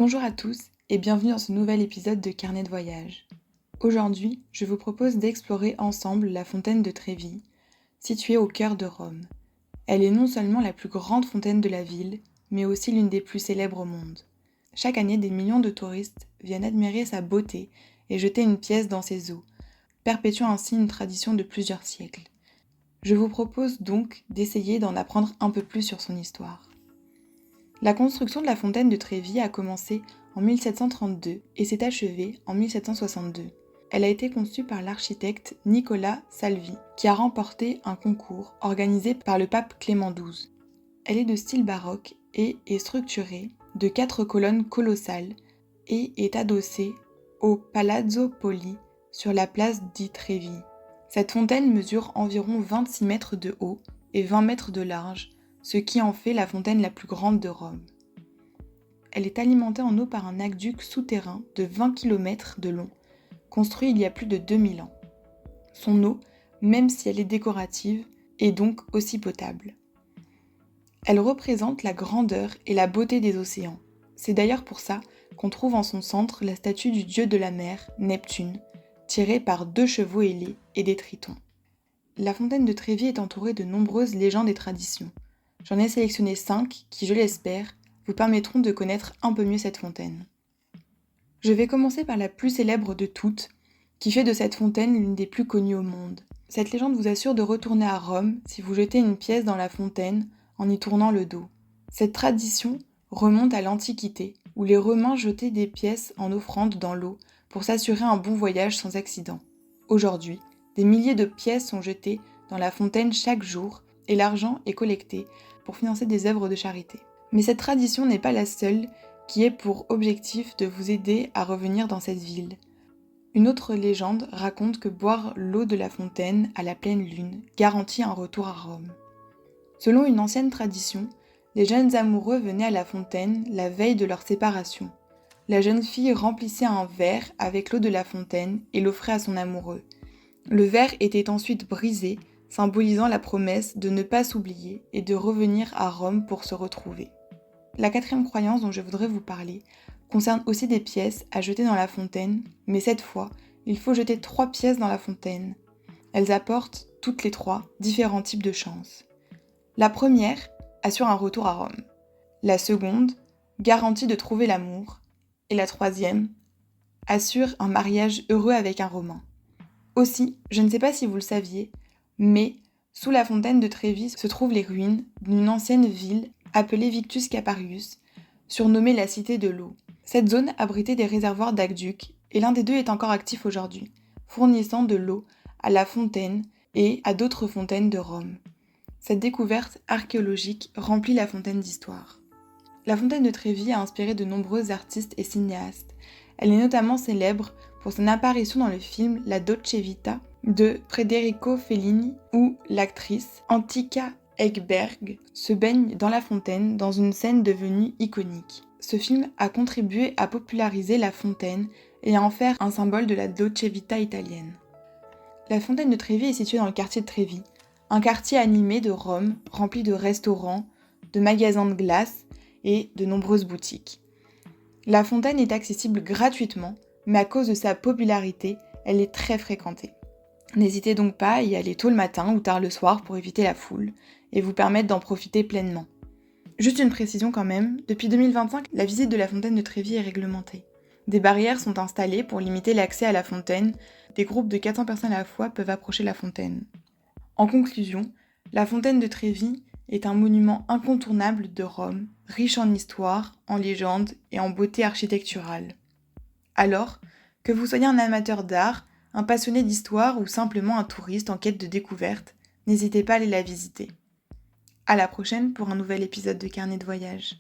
Bonjour à tous et bienvenue dans ce nouvel épisode de Carnet de voyage. Aujourd'hui, je vous propose d'explorer ensemble la fontaine de Trévi, située au cœur de Rome. Elle est non seulement la plus grande fontaine de la ville, mais aussi l'une des plus célèbres au monde. Chaque année, des millions de touristes viennent admirer sa beauté et jeter une pièce dans ses eaux, perpétuant ainsi une tradition de plusieurs siècles. Je vous propose donc d'essayer d'en apprendre un peu plus sur son histoire. La construction de la fontaine de Trévi a commencé en 1732 et s'est achevée en 1762. Elle a été conçue par l'architecte Nicola Salvi, qui a remporté un concours organisé par le pape Clément XII. Elle est de style baroque et est structurée de 4 colonnes colossales et est adossée au Palazzo Poli sur la place di Trevi. Cette fontaine mesure environ 26 mètres de haut et 20 mètres de large, ce qui en fait la fontaine la plus grande de Rome. Elle est alimentée en eau par un aqueduc souterrain de 20 km de long, construit il y a plus de 2000 ans. Son eau, même si elle est décorative, est donc aussi potable. Elle représente la grandeur et la beauté des océans. C'est d'ailleurs pour ça qu'on trouve en son centre la statue du dieu de la mer, Neptune, tirée par 2 chevaux ailés et des tritons. La fontaine de Trévi est entourée de nombreuses légendes et traditions. J'en ai sélectionné 5 qui, je l'espère, vous permettront de connaître un peu mieux cette fontaine. Je vais commencer par la plus célèbre de toutes, qui fait de cette fontaine l'une des plus connues au monde. Cette légende vous assure de retourner à Rome si vous jetez une pièce dans la fontaine en y tournant le dos. Cette tradition remonte à l'Antiquité, où les Romains jetaient des pièces en offrande dans l'eau pour s'assurer un bon voyage sans accident. Aujourd'hui, des milliers de pièces sont jetées dans la fontaine chaque jour et l'argent est collecté pour financer des œuvres de charité. Mais cette tradition n'est pas la seule qui ait pour objectif de vous aider à revenir dans cette ville. Une autre légende raconte que boire l'eau de la fontaine à la pleine lune garantit un retour à Rome. Selon une ancienne tradition, les jeunes amoureux venaient à la fontaine la veille de leur séparation. La jeune fille remplissait un verre avec l'eau de la fontaine et l'offrait à son amoureux. Le verre était ensuite brisé, symbolisant la promesse de ne pas s'oublier et de revenir à Rome pour se retrouver. La 4e croyance dont je voudrais vous parler concerne aussi des pièces à jeter dans la fontaine, mais cette fois, il faut jeter 3 pièces dans la fontaine. Elles apportent, toutes les 3, différents types de chances. La première assure un retour à Rome. La seconde garantit de trouver l'amour. Et la 3e assure un mariage heureux avec un Romain. Aussi, je ne sais pas si vous le saviez, mais sous la fontaine de Trévi se trouvent les ruines d'une ancienne ville appelée Victus Caparius, surnommée la Cité de l'eau. Cette zone abritait des réservoirs d'aqueducs, et l'un des 2 est encore actif aujourd'hui, fournissant de l'eau à la fontaine et à d'autres fontaines de Rome. Cette découverte archéologique remplit la fontaine d'histoire. La fontaine de Trévi a inspiré de nombreux artistes et cinéastes. Elle est notamment célèbre pour son apparition dans le film La Dolce Vita de Federico Fellini, où l'actrice Antika Ekberg se baigne dans la fontaine dans une scène devenue iconique. Ce film a contribué à populariser la fontaine et à en faire un symbole de la Dolce Vita italienne. La fontaine de Trévi est située dans le quartier de Trévi, un quartier animé de Rome, rempli de restaurants, de magasins de glace et de nombreuses boutiques. La fontaine est accessible gratuitement, mais à cause de sa popularité, elle est très fréquentée. N'hésitez donc pas à y aller tôt le matin ou tard le soir pour éviter la foule et vous permettre d'en profiter pleinement. Juste une précision quand même, depuis 2025, la visite de la fontaine de Trévi est réglementée. Des barrières sont installées pour limiter l'accès à la fontaine, des groupes de 400 personnes à la fois peuvent approcher la fontaine. En conclusion, la fontaine de Trévi est un monument incontournable de Rome, riche en histoire, en légendes et en beauté architecturale. Alors, que vous soyez un amateur d'art, un passionné d'histoire ou simplement un touriste en quête de découverte, n'hésitez pas à aller la visiter. À la prochaine pour un nouvel épisode de Carnet de voyage.